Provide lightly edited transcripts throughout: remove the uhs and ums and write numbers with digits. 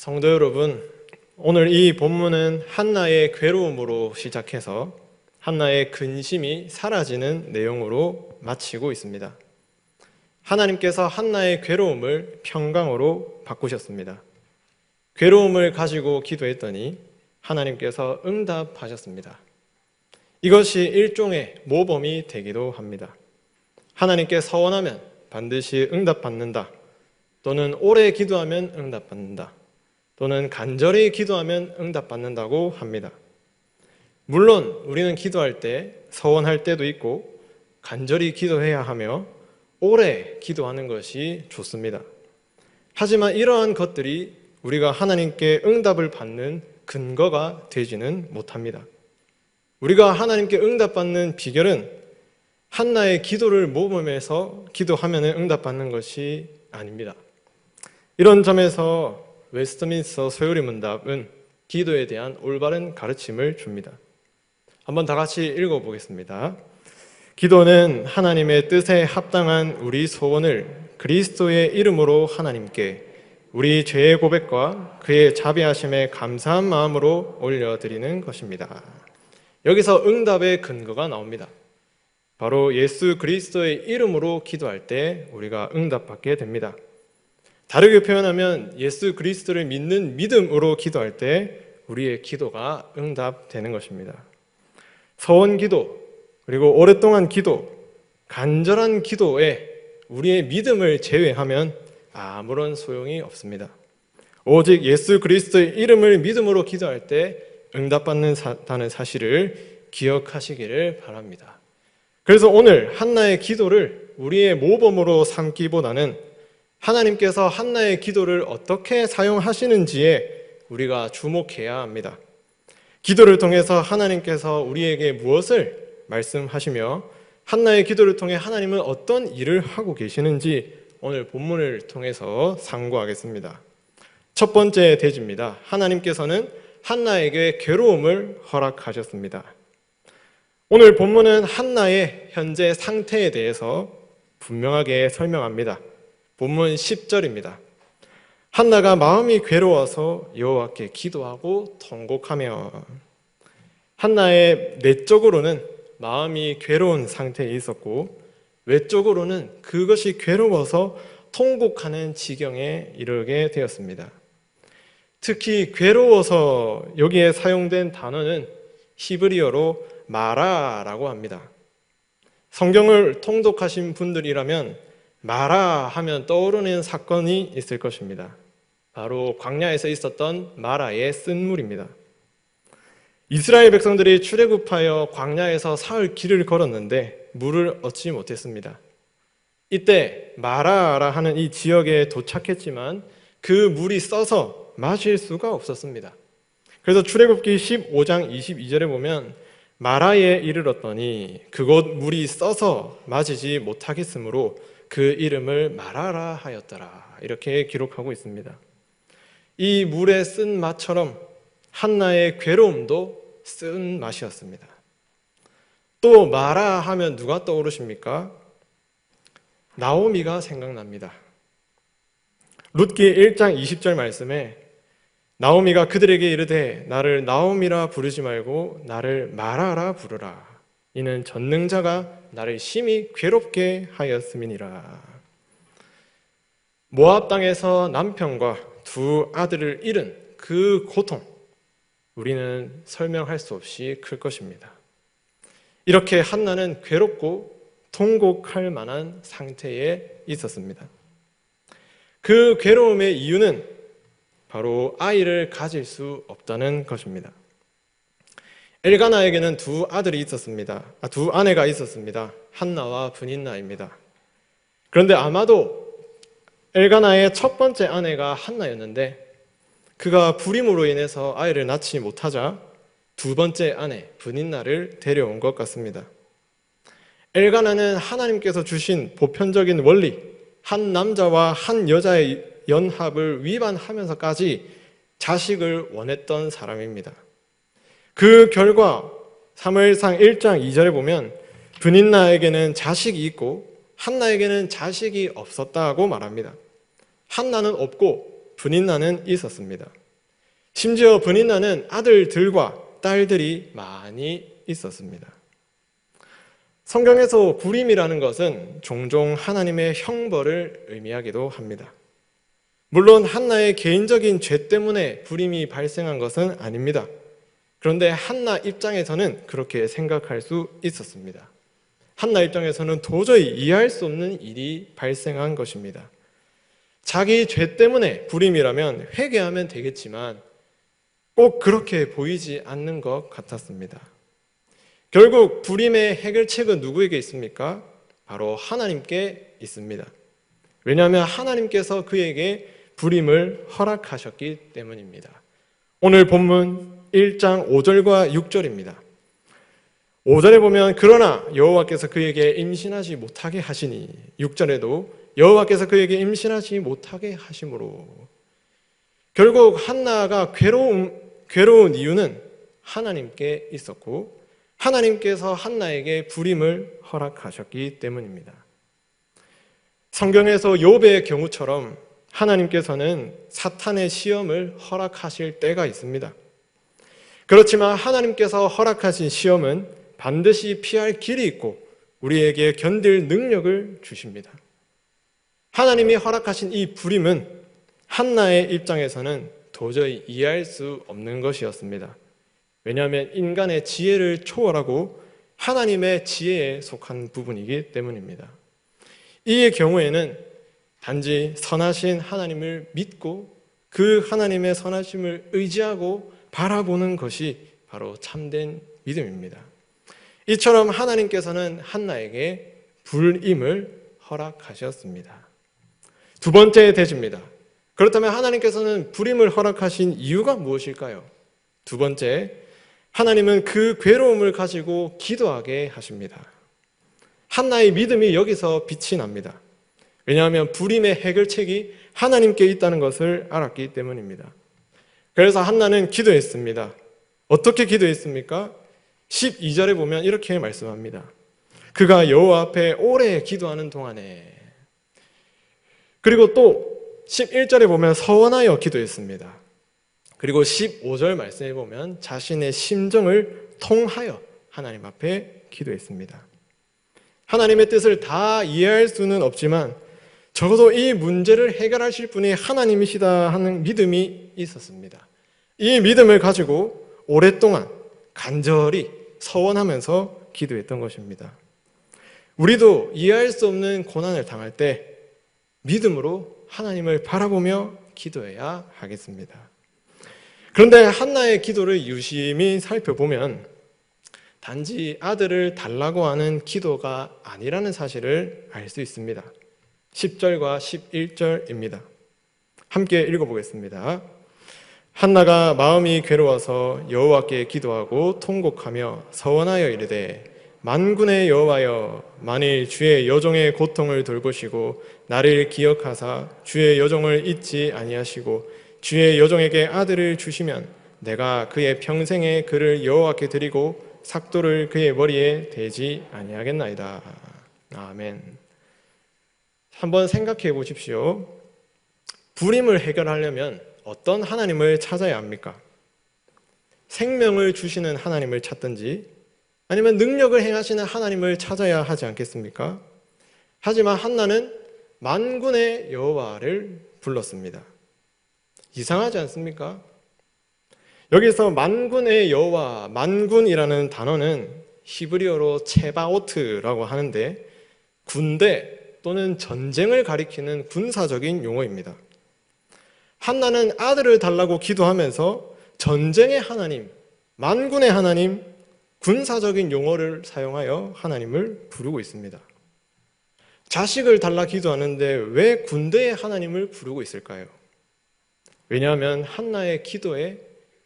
성도 여러분, 오늘 이 본문은 한나의 괴로움으로 시작해서 한나의 근심이 사라지는 내용으로 마치고 있습니다. 하나님께서 한나의 괴로움을 평강으로 바꾸셨습니다. 괴로움을 가지고 기도했더니 하나님께서 응답하셨습니다. 이것이 일종의 모범이 되기도 합니다. 하나님께 서원하면 반드시 응답받는다, 또는 오래 기도하면 응답받는다, 또는 간절히 기도하면 응답받는다고 합니다. 물론 우리는 기도할 때 서원할 때도 있고 간절히 기도해야 하며 오래 기도하는 것이 좋습니다. 하지만 이러한 것들이 우리가 하나님께 응답을 받는 근거가 되지는 못합니다. 우리가 하나님께 응답받는 비결은 한나의 기도를 모범해서 기도하면 응답받는 것이 아닙니다. 이런 점에서 웨스트민스터 소요리 문답은 기도에 대한 올바른 가르침을 줍니다. 한번 다 같이 읽어보겠습니다. 기도는 하나님의 뜻에 합당한 우리 소원을 그리스도의 이름으로 하나님께 우리 죄의 고백과 그의 자비하심에 감사한 마음으로 올려드리는 것입니다. 여기서 응답의 근거가 나옵니다. 바로 예수 그리스도의 이름으로 기도할 때 우리가 응답받게 됩니다. 다르게 표현하면 예수 그리스도를 믿는 믿음으로 기도할 때 우리의 기도가 응답되는 것입니다. 서원 기도, 그리고 오랫동안 기도, 간절한 기도에 우리의 믿음을 제외하면 아무런 소용이 없습니다. 오직 예수 그리스도의 이름을 믿음으로 기도할 때 응답받는다는 사실을 기억하시기를 바랍니다. 그래서 오늘 한나의 기도를 우리의 모범으로 삼기보다는 하나님께서 한나의 기도를 어떻게 사용하시는지에 우리가 주목해야 합니다. 기도를 통해서 하나님께서 우리에게 무엇을 말씀하시며 한나의 기도를 통해 하나님은 어떤 일을 하고 계시는지 오늘 본문을 통해서 상고하겠습니다. 첫 번째 대지입니다. 하나님께서는 한나에게 괴로움을 허락하셨습니다. 오늘 본문은 한나의 현재 상태에 대해서 분명하게 설명합니다. 본문 10절입니다. 한나가 마음이 괴로워서 여호와께 기도하고 통곡하며, 한나의 내적으로는 마음이 괴로운 상태에 있었고 외적으로는 그것이 괴로워서 통곡하는 지경에 이르게 되었습니다. 특히 괴로워서 여기에 사용된 단어는 히브리어로 마라라고 합니다. 성경을 통독하신 분들이라면 마라 하면 떠오르는 사건이 있을 것입니다. 바로 광야에서 있었던 마라의 쓴물입니다. 이스라엘 백성들이 출애굽하여 광야에서 사흘 길을 걸었는데 물을 얻지 못했습니다. 이때 마라라 하는 이 지역에 도착했지만 그 물이 써서 마실 수가 없었습니다. 그래서 출애굽기 15장 22절에 보면 마라에 이르렀더니 그곳 물이 써서 마시지 못하겠으므로 그 이름을 마라라 하였더라, 이렇게 기록하고 있습니다. 이 물의 쓴 맛처럼 한나의 괴로움도 쓴 맛이었습니다. 또 마라 하면 누가 떠오르십니까? 나오미가 생각납니다. 룻기 1장 20절 말씀에 나오미가 그들에게 이르되 나를 나오미라 부르지 말고 나를 마라라 부르라. 이는 전능자가 나를 심히 괴롭게 하였음이니라. 모압 땅에서 남편과 두 아들을 잃은 그 고통, 우리는 설명할 수 없이 클 것입니다. 이렇게 한나는 괴롭고 통곡할 만한 상태에 있었습니다. 그 괴로움의 이유는 바로 아이를 가질 수 없다는 것입니다. 엘가나에게는 두 아들이 있었습니다. 두 아내가 있었습니다. 한나와 브닌나입니다. 그런데 아마도 엘가나의 첫 번째 아내가 한나였는데 그가 불임으로 인해서 아이를 낳지 못하자 두 번째 아내 브닌나를 데려온 것 같습니다. 엘가나는 하나님께서 주신 보편적인 원리, 한 남자와 한 여자의 연합을 위반하면서까지 자식을 원했던 사람입니다. 그 결과 사무엘상 1장 2절에 보면 브닌나에게는 자식이 있고 한나에게는 자식이 없었다고 말합니다. 한나는 없고 분인나는 있었습니다. 심지어 분인나는 아들들과 딸들이 많이 있었습니다. 성경에서 불임이라는 것은 종종 하나님의 형벌을 의미하기도 합니다. 물론 한나의 개인적인 죄 때문에 불임이 발생한 것은 아닙니다. 그런데 한나 입장에서는 그렇게 생각할 수 있었습니다. 한나 입장에서는 도저히 이해할 수 없는 일이 발생한 것입니다. 자기 죄 때문에 불임이라면 회개하면 되겠지만 꼭 그렇게 보이지 않는 것 같았습니다. 결국 불임의 해결책은 누구에게 있습니까? 바로 하나님께 있습니다. 왜냐하면 하나님께서 그에게 불임을 허락하셨기 때문입니다. 오늘 본문 1장 5절과 6절입니다. 5절에 보면 그러나 여호와께서 그에게 임신하지 못하게 하시니 6절에도 여호와께서 그에게 임신하지 못하게 하심으로 결국 한나가 괴로운 이유는 하나님께 있었고 하나님께서 한나에게 불임을 허락하셨기 때문입니다. 성경에서 욥의 경우처럼 하나님께서는 사탄의 시험을 허락하실 때가 있습니다. 그렇지만 하나님께서 허락하신 시험은 반드시 피할 길이 있고 우리에게 견딜 능력을 주십니다. 하나님이 허락하신 이 불임은 한나의 입장에서는 도저히 이해할 수 없는 것이었습니다. 왜냐하면 인간의 지혜를 초월하고 하나님의 지혜에 속한 부분이기 때문입니다. 이 경우에는 단지 선하신 하나님을 믿고 그 하나님의 선하심을 의지하고 바라보는 것이 바로 참된 믿음입니다. 이처럼 하나님께서는 한나에게 불임을 허락하셨습니다. 두 번째 대지입니다. 그렇다면 하나님께서는 불임을 허락하신 이유가 무엇일까요? 두 번째, 하나님은 그 괴로움을 가지고 기도하게 하십니다. 한나의 믿음이 여기서 빛이 납니다. 왜냐하면 불임의 해결책이 하나님께 있다는 것을 알았기 때문입니다. 그래서 한나는 기도했습니다. 어떻게 기도했습니까? 12절에 보면 이렇게 말씀합니다. 그가 여호와 앞에 오래 기도하는 동안에 그리고 또 11절에 보면 서원하여 기도했습니다. 그리고 15절 말씀에 보면 자신의 심정을 통하여 하나님 앞에 기도했습니다. 하나님의 뜻을 다 이해할 수는 없지만 적어도 이 문제를 해결하실 분이 하나님이시다 하는 믿음이 있었습니다. 이 믿음을 가지고 오랫동안 간절히 서원하면서 기도했던 것입니다. 우리도 이해할 수 없는 고난을 당할 때 믿음으로 하나님을 바라보며 기도해야 하겠습니다. 그런데 한나의 기도를 유심히 살펴보면 단지 아들을 달라고 하는 기도가 아니라는 사실을 알 수 있습니다. 10절과 11절입니다. 함께 읽어보겠습니다. 한나가 마음이 괴로워서 여호와께 기도하고 통곡하며 서원하여 이르되 만군의 여호와여 만일 주의 여종의 고통을 돌보시고 나를 기억하사 주의 여종을 잊지 아니하시고 주의 여종에게 아들을 주시면 내가 그의 평생에 그를 여호와께 드리고 삭도를 그의 머리에 대지 아니하겠나이다. 아멘. 한번 생각해 보십시오. 불임을 해결하려면 어떤 하나님을 찾아야 합니까? 생명을 주시는 하나님을 찾든지 아니면 능력을 행하시는 하나님을 찾아야 하지 않겠습니까? 하지만 한나는 만군의 여호와를 불렀습니다. 이상하지 않습니까? 여기서 만군의 여호와, 만군이라는 단어는 히브리어로 체바오트라고 하는데 군대 또는 전쟁을 가리키는 군사적인 용어입니다. 한나는 아들을 달라고 기도하면서 전쟁의 하나님, 만군의 하나님, 군사적인 용어를 사용하여 하나님을 부르고 있습니다. 자식을 달라 기도하는데 왜 군대의 하나님을 부르고 있을까요? 왜냐하면 한나의 기도에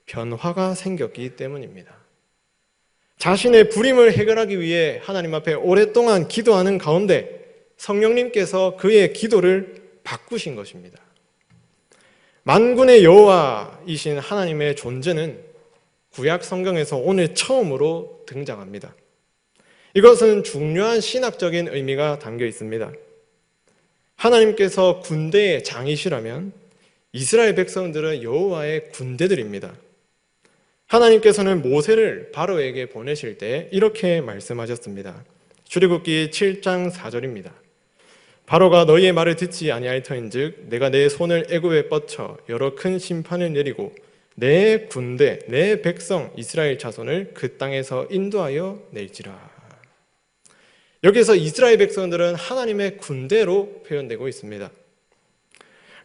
변화가 생겼기 때문입니다. 자신의 불임을 해결하기 위해 하나님 앞에 오랫동안 기도하는 가운데 성령님께서 그의 기도를 바꾸신 것입니다. 만군의 여호와이신 하나님의 존재는 구약 성경에서 오늘 처음으로 등장합니다. 이것은 중요한 신학적인 의미가 담겨 있습니다. 하나님께서 군대의 장이시라면 이스라엘 백성들은 여호와의 군대들입니다. 하나님께서는 모세를 바로에게 보내실 때 이렇게 말씀하셨습니다. 출애굽기 7장 4절입니다. 바로가 너희의 말을 듣지 아니할 터인즉 내가 내 손을 애굽에 뻗쳐 여러 큰 심판을 내리고 내 군대 내 백성 이스라엘 자손을 그 땅에서 인도하여 낼지라. 여기서 이스라엘 백성들은 하나님의 군대로 표현되고 있습니다.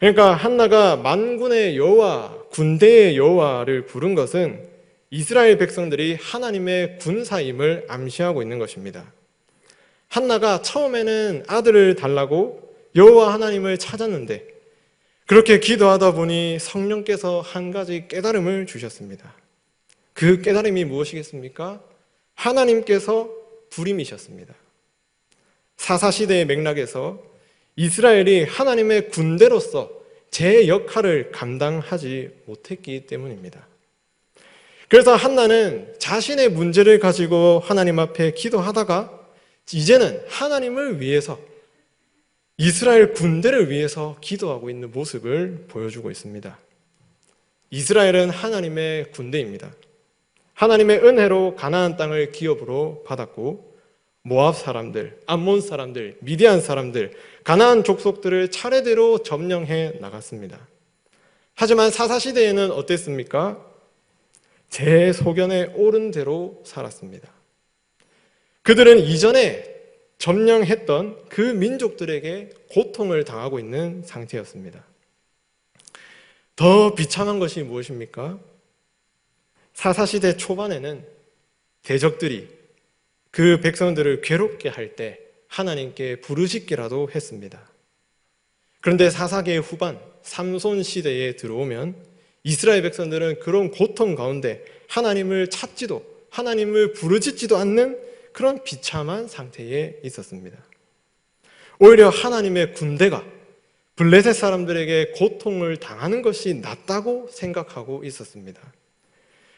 그러니까 한나가 만군의 여호와, 군대의 여호와를 부른 것은 이스라엘 백성들이 하나님의 군사임을 암시하고 있는 것입니다. 한나가 처음에는 아들을 달라고 여호와 하나님을 찾았는데 그렇게 기도하다 보니 성령께서 한 가지 깨달음을 주셨습니다. 그 깨달음이 무엇이겠습니까? 하나님께서 불임이셨습니다. 사사시대의 맥락에서 이스라엘이 하나님의 군대로서 제 역할을 감당하지 못했기 때문입니다. 그래서 한나는 자신의 문제를 가지고 하나님 앞에 기도하다가 이제는 하나님을 위해서 이스라엘 군대를 위해서 기도하고 있는 모습을 보여주고 있습니다. 이스라엘은 하나님의 군대입니다. 하나님의 은혜로 가나안 땅을 기업으로 받았고 모압 사람들, 암몬 사람들, 미디안 사람들, 가나안 족속들을 차례대로 점령해 나갔습니다. 하지만 사사시대에는 어땠습니까? 제 소견에 옳은 대로 살았습니다. 그들은 이전에 점령했던 그 민족들에게 고통을 당하고 있는 상태였습니다. 더 비참한 것이 무엇입니까? 사사시대 초반에는 대적들이 그 백성들을 괴롭게 할 때 하나님께 부르짖기라도 했습니다. 그런데 사사기의 후반 삼손 시대에 들어오면 이스라엘 백성들은 그런 고통 가운데 하나님을 찾지도 하나님을 부르짖지도 않는 그런 비참한 상태에 있었습니다. 오히려 하나님의 군대가 블레셋 사람들에게 고통을 당하는 것이 낫다고 생각하고 있었습니다.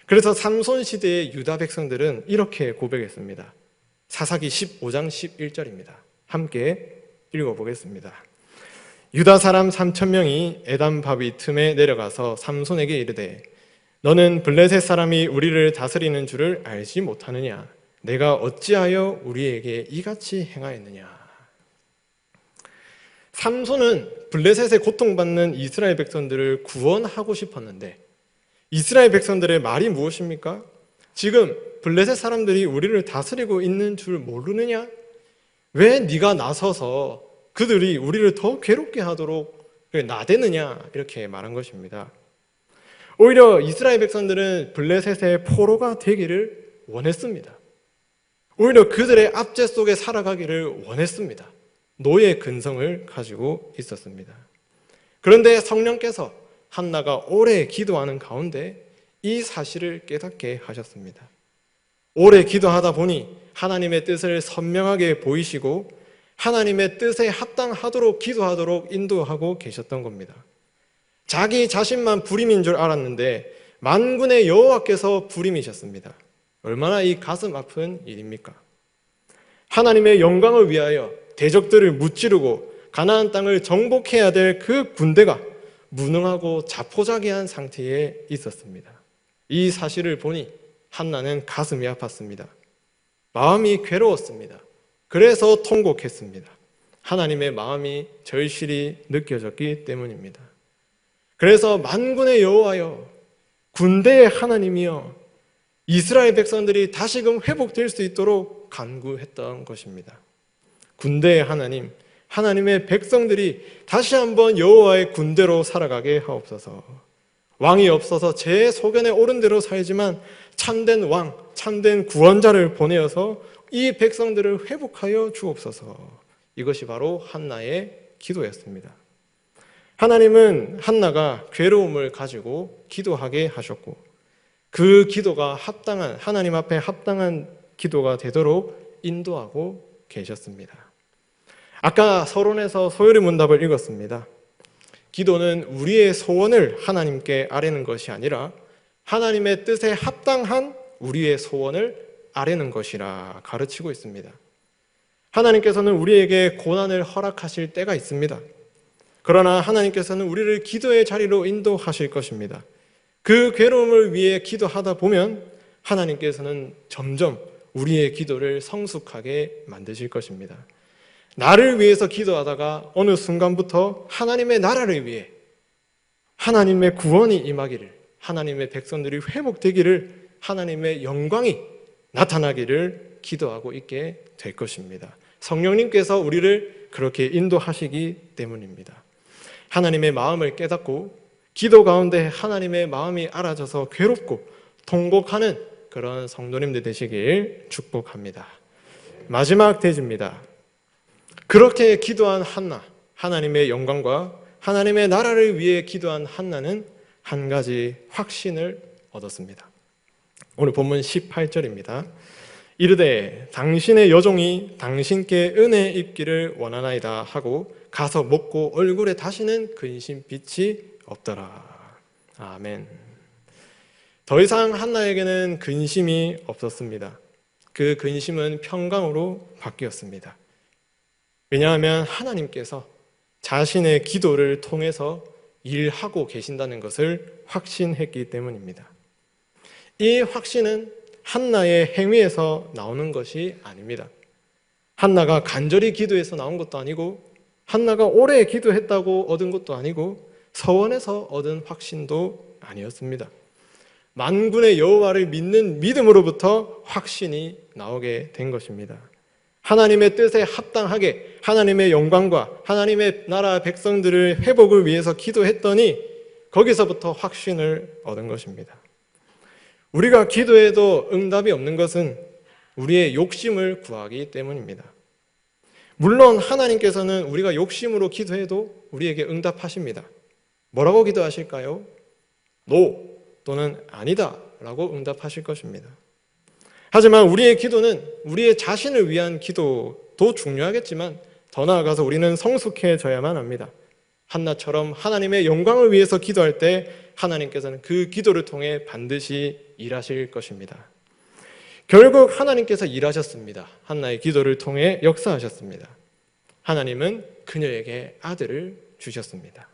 그래서 삼손 시대의 유다 백성들은 이렇게 고백했습니다. 사사기 15장 11절입니다. 함께 읽어보겠습니다. 유다 사람 3,000명이 에담 바위 틈에 내려가서 삼손에게 이르되 너는 블레셋 사람이 우리를 다스리는 줄을 알지 못하느냐? 내가 어찌하여 우리에게 이같이 행하였느냐? 삼손은 블레셋에 고통받는 이스라엘 백성들을 구원하고 싶었는데 이스라엘 백성들의 말이 무엇입니까? 지금 블레셋 사람들이 우리를 다스리고 있는 줄 모르느냐? 왜 네가 나서서 그들이 우리를 더 괴롭게 하도록 나대느냐? 이렇게 말한 것입니다. 오히려 이스라엘 백성들은 블레셋의 포로가 되기를 원했습니다. 오히려 그들의 압제 속에 살아가기를 원했습니다. 노예 근성을 가지고 있었습니다. 그런데 성령께서 한나가 오래 기도하는 가운데 이 사실을 깨닫게 하셨습니다. 오래 기도하다 보니 하나님의 뜻을 선명하게 보이시고 하나님의 뜻에 합당하도록 기도하도록 인도하고 계셨던 겁니다. 자기 자신만 불임인 줄 알았는데 만군의 여호와께서 불임이셨습니다. 얼마나 이 가슴 아픈 일입니까? 하나님의 영광을 위하여 대적들을 무찌르고 가나안 땅을 정복해야 될 그 군대가 무능하고 자포자기한 상태에 있었습니다. 이 사실을 보니 한나는 가슴이 아팠습니다. 마음이 괴로웠습니다. 그래서 통곡했습니다. 하나님의 마음이 절실히 느껴졌기 때문입니다. 그래서 만군의 여호와여, 군대의 하나님이여, 이스라엘 백성들이 다시금 회복될 수 있도록 간구했던 것입니다. 군대의 하나님, 하나님의 백성들이 다시 한번 여호와의 군대로 살아가게 하옵소서. 왕이 없어서 제 소견에 옳은 대로 살지만 참된 왕, 참된 구원자를 보내어서 이 백성들을 회복하여 주옵소서. 이것이 바로 한나의 기도였습니다. 하나님은 한나가 괴로움을 가지고 기도하게 하셨고 그 기도가 합당한, 하나님 앞에 합당한 기도가 되도록 인도하고 계셨습니다. 아까 서론에서 소요리 문답을 읽었습니다. 기도는 우리의 소원을 하나님께 아뢰는 것이 아니라 하나님의 뜻에 합당한 우리의 소원을 아뢰는 것이라 가르치고 있습니다. 하나님께서는 우리에게 고난을 허락하실 때가 있습니다. 그러나 하나님께서는 우리를 기도의 자리로 인도하실 것입니다. 그 괴로움을 위해 기도하다 보면 하나님께서는 점점 우리의 기도를 성숙하게 만드실 것입니다. 나를 위해서 기도하다가 어느 순간부터 하나님의 나라를 위해 하나님의 구원이 임하기를, 하나님의 백성들이 회복되기를, 하나님의 영광이 나타나기를 기도하고 있게 될 것입니다. 성령님께서 우리를 그렇게 인도하시기 때문입니다. 하나님의 마음을 깨닫고 기도 가운데 하나님의 마음이 알아져서 괴롭고 통곡하는 그런 성도님들 되시길 축복합니다. 마지막 대지입니다. 그렇게 기도한 한나, 하나님의 영광과 하나님의 나라를 위해 기도한 한나는 한 가지 확신을 얻었습니다. 오늘 본문 18절입니다. 이르되 당신의 여종이 당신께 은혜 입기를 원하나이다 하고 가서 먹고 얼굴에 다시는 근심빛이 없더라. 아멘. 더 이상 한나에게는 근심이 없었습니다. 그 근심은 평강으로 바뀌었습니다. 왜냐하면 하나님께서 자신의 기도를 통해서 일하고 계신다는 것을 확신했기 때문입니다. 이 확신은 한나의 행위에서 나오는 것이 아닙니다. 한나가 간절히 기도해서 나온 것도 아니고, 한나가 오래 기도했다고 얻은 것도 아니고, 서원에서 얻은 확신도 아니었습니다. 만군의 여호와를 믿는 믿음으로부터 확신이 나오게 된 것입니다. 하나님의 뜻에 합당하게 하나님의 영광과 하나님의 나라 백성들의 회복을 위해서 기도했더니 거기서부터 확신을 얻은 것입니다. 우리가 기도해도 응답이 없는 것은 우리의 욕심을 구하기 때문입니다. 물론 하나님께서는 우리가 욕심으로 기도해도 우리에게 응답하십니다. 뭐라고 기도하실까요? 노 또는 아니다 라고 응답하실 것입니다. 하지만 우리의 기도는 우리의 자신을 위한 기도도 중요하겠지만 더 나아가서 우리는 성숙해져야만 합니다. 한나처럼 하나님의 영광을 위해서 기도할 때 하나님께서는 그 기도를 통해 반드시 일하실 것입니다. 결국 하나님께서 일하셨습니다. 한나의 기도를 통해 역사하셨습니다. 하나님은 그녀에게 아들을 주셨습니다.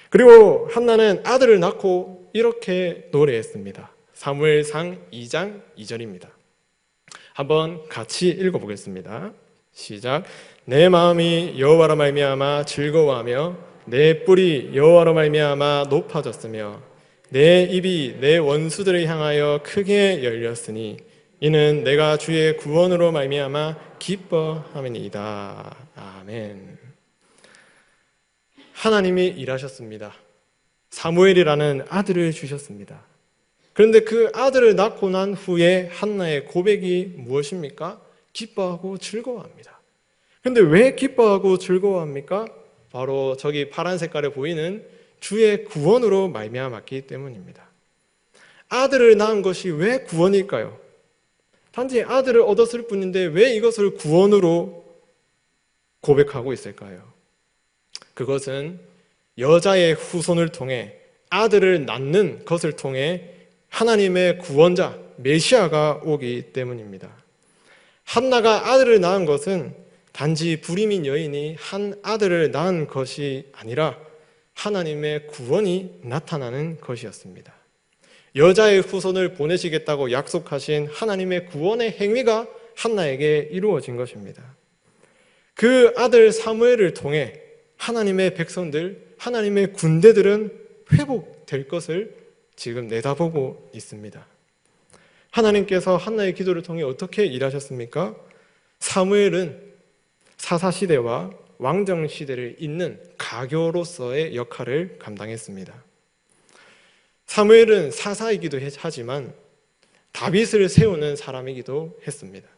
그리고 한나는 아들을 낳고 이렇게 노래했습니다. 사무엘상 2장 2절입니다. 한번 같이 읽어보겠습니다. 시작. 내 마음이 여호와로 말미암아 즐거워하며 내 뿔이 여호와로 말미암아 높아졌으며 내 입이 내 원수들을 향하여 크게 열렸으니 이는 내가 주의 구원으로 말미암아 기뻐함이니이다. 아멘. 하나님이 일하셨습니다. 사무엘이라는 아들을 주셨습니다. 그런데 그 아들을 낳고 난 후에 한나의 고백이 무엇입니까? 기뻐하고 즐거워합니다. 그런데 왜 기뻐하고 즐거워합니까? 바로 저기 파란 색깔에 보이는 주의 구원으로 말미암았기 때문입니다. 아들을 낳은 것이 왜 구원일까요? 단지 아들을 얻었을 뿐인데 왜 이것을 구원으로 고백하고 있을까요? 그것은 여자의 후손을 통해 아들을 낳는 것을 통해 하나님의 구원자 메시아가 오기 때문입니다. 한나가 아들을 낳은 것은 단지 불임인 여인이 한 아들을 낳은 것이 아니라 하나님의 구원이 나타나는 것이었습니다. 여자의 후손을 보내시겠다고 약속하신 하나님의 구원의 행위가 한나에게 이루어진 것입니다. 그 아들 사무엘을 통해 하나님의 백성들, 하나님의 군대들은 회복될 것을 지금 내다보고 있습니다. 하나님께서 한나의 기도를 통해 어떻게 일하셨습니까? 사무엘은 사사시대와 왕정시대를 잇는 가교로서의 역할을 감당했습니다. 사무엘은 사사이기도 하지만 다윗을 세우는 사람이기도 했습니다.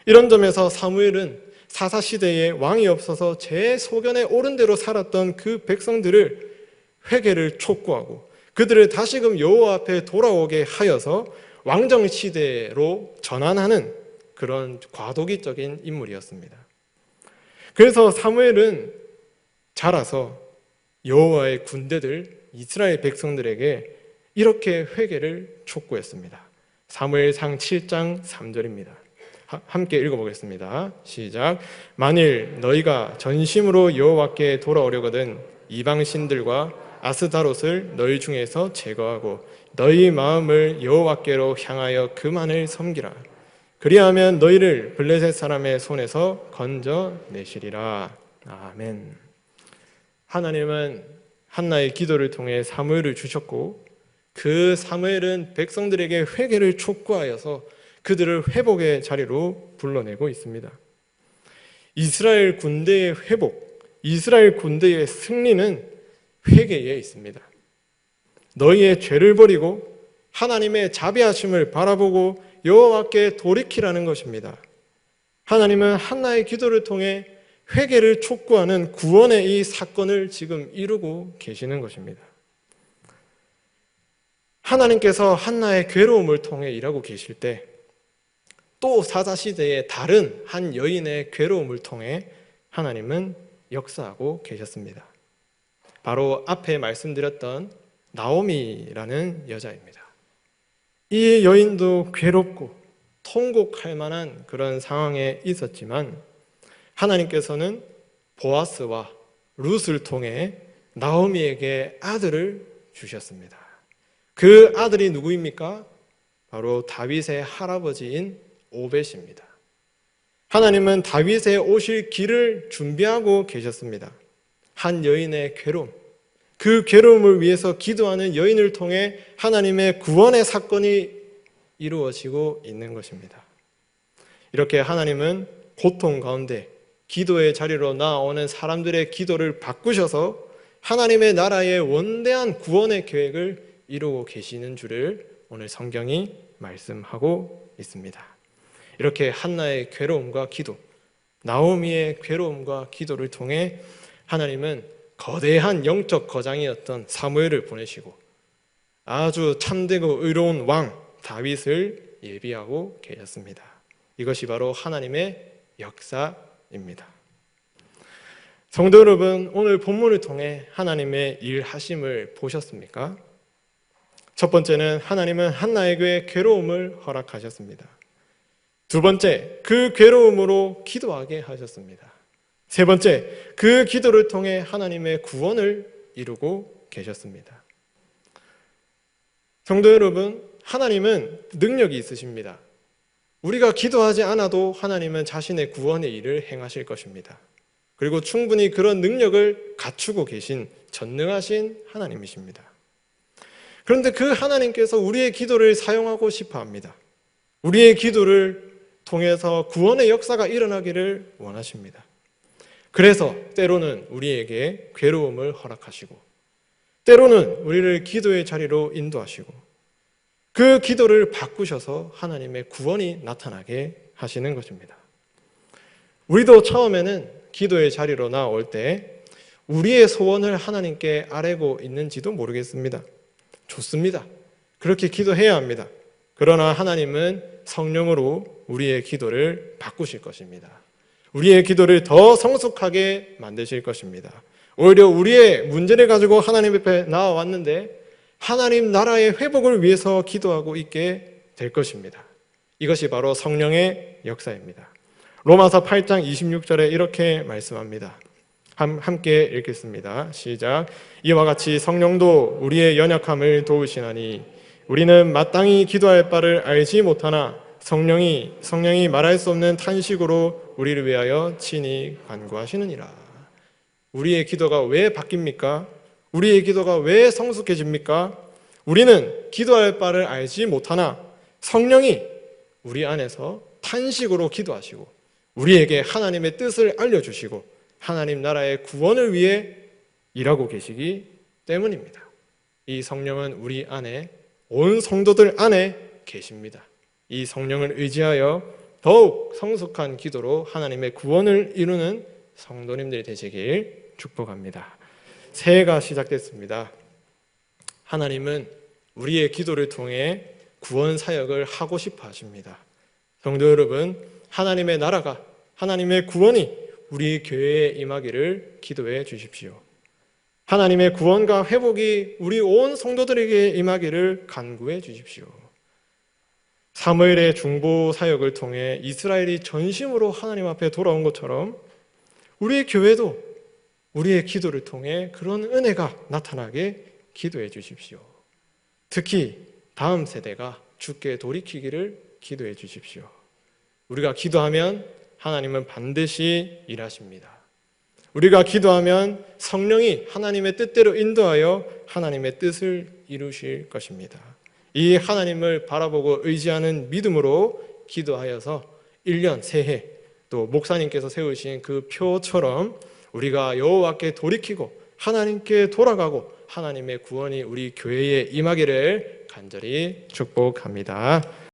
이런 점에서 사무엘은 사사시대에 왕이 없어서 제 소견에 옳은 대로 살았던 그 백성들을 회개를 촉구하고 그들을 다시금 여호와 앞에 돌아오게 하여서 왕정시대로 전환하는 그런 과도기적인 인물이었습니다. 그래서 사무엘은 자라서 여호와의 군대들, 이스라엘 백성들에게 이렇게 회개를 촉구했습니다. 사무엘상 7장 3절입니다. 함께 읽어보겠습니다. 시작. 만일 너희가 전심으로 여호와께 돌아오려거든 이방 신들과 아스다롯을 너희 중에서 제거하고 너희 마음을 여호와께로 향하여 그만을 섬기라. 그리하면 너희를 블레셋 사람의 손에서 건져내시리라. 아멘. 하나님은 한나의 기도를 통해 사무엘을 주셨고 그 사무엘은 백성들에게 회개를 촉구하여서 그들을 회복의 자리로 불러내고 있습니다. 이스라엘 군대의 회복, 이스라엘 군대의 승리는 회개에 있습니다. 너희의 죄를 버리고 하나님의 자비하심을 바라보고 여호와께 돌이키라는 것입니다. 하나님은 한나의 기도를 통해 회개를 촉구하는 구원의 이 사건을 지금 이루고 계시는 것입니다. 하나님께서 한나의 괴로움을 통해 일하고 계실 때 또 사사시대의 다른 한 여인의 괴로움을 통해 하나님은 역사하고 계셨습니다. 바로 앞에 말씀드렸던 나오미라는 여자입니다. 이 여인도 괴롭고 통곡할 만한 그런 상황에 있었지만 하나님께서는 보아스와 룻을 통해 나오미에게 아들을 주셨습니다. 그 아들이 누구입니까? 바로 다윗의 할아버지인 오벳입니다. 하나님은 다윗의 오실 길을 준비하고 계셨습니다. 한 여인의 괴로움, 그 괴로움을 위해서 기도하는 여인을 통해 하나님의 구원의 사건이 이루어지고 있는 것입니다. 이렇게 하나님은 고통 가운데 기도의 자리로 나아오는 사람들의 기도를 바꾸셔서 하나님의 나라의 원대한 구원의 계획을 이루고 계시는 줄을 오늘 성경이 말씀하고 있습니다. 이렇게 한나의 괴로움과 기도, 나오미의 괴로움과 기도를 통해 하나님은 거대한 영적 거장이었던 사무엘을 보내시고 아주 참되고 의로운 왕 다윗을 예비하고 계셨습니다. 이것이 바로 하나님의 역사입니다. 성도 여러분, 오늘 본문을 통해 하나님의 일하심을 보셨습니까? 첫 번째는 하나님은 한나에게 괴로움을 허락하셨습니다. 두 번째, 그 괴로움으로 기도하게 하셨습니다. 세 번째, 그 기도를 통해 하나님의 구원을 이루고 계셨습니다. 성도 여러분, 하나님은 능력이 있으십니다. 우리가 기도하지 않아도 하나님은 자신의 구원의 일을 행하실 것입니다. 그리고 충분히 그런 능력을 갖추고 계신 전능하신 하나님이십니다. 그런데 그 하나님께서 우리의 기도를 사용하고 싶어 합니다. 우리의 기도를 통해서 구원의 역사가 일어나기를 원하십니다. 그래서 때로는 우리에게 괴로움을 허락하시고 때로는 우리를 기도의 자리로 인도하시고 그 기도를 바꾸셔서 하나님의 구원이 나타나게 하시는 것입니다. 우리도 처음에는 기도의 자리로 나올 때 우리의 소원을 하나님께 아뢰고 있는지도 모르겠습니다. 좋습니다. 그렇게 기도해야 합니다. 그러나 하나님은 성령으로 우리의 기도를 바꾸실 것입니다. 우리의 기도를 더 성숙하게 만드실 것입니다. 오히려 우리의 문제를 가지고 하나님 앞에 나와왔는데 하나님 나라의 회복을 위해서 기도하고 있게 될 것입니다. 이것이 바로 성령의 역사입니다. 로마서 8장 26절에 이렇게 말씀합니다. 함께 읽겠습니다. 시작. 이와 같이 성령도 우리의 연약함을 도우시나니 우리는 마땅히 기도할 바를 알지 못하나 성령이 말할 수 없는 탄식으로 우리를 위하여 친히 간구하시느니라. 우리의 기도가 왜 바뀝니까? 우리의 기도가 왜 성숙해집니까? 우리는 기도할 바를 알지 못하나 성령이 우리 안에서 탄식으로 기도하시고 우리에게 하나님의 뜻을 알려주시고 하나님 나라의 구원을 위해 일하고 계시기 때문입니다. 이 성령은 우리 안에, 온 성도들 안에 계십니다. 이 성령을 의지하여 더욱 성숙한 기도로 하나님의 구원을 이루는 성도님들이 되시길 축복합니다. 새해가 시작됐습니다. 하나님은 우리의 기도를 통해 구원 사역을 하고 싶어 하십니다. 성도 여러분, 하나님의 나라가, 하나님의 구원이 우리 교회에 임하기를 기도해 주십시오. 하나님의 구원과 회복이 우리 온 성도들에게 임하기를 간구해 주십시오. 사무엘의 중보 사역을 통해 이스라엘이 전심으로 하나님 앞에 돌아온 것처럼 우리의 교회도 우리의 기도를 통해 그런 은혜가 나타나게 기도해 주십시오. 특히 다음 세대가 주께 돌이키기를 기도해 주십시오. 우리가 기도하면 하나님은 반드시 일하십니다. 우리가 기도하면 성령이 하나님의 뜻대로 인도하여 하나님의 뜻을 이루실 것입니다. 이 하나님을 바라보고 의지하는 믿음으로 기도하여서 1년, 새해, 또 목사님께서 세우신 그 표처럼 우리가 여호와께 돌이키고 하나님께 돌아가고 하나님의 구원이 우리 교회에 임하기를 간절히 축복합니다.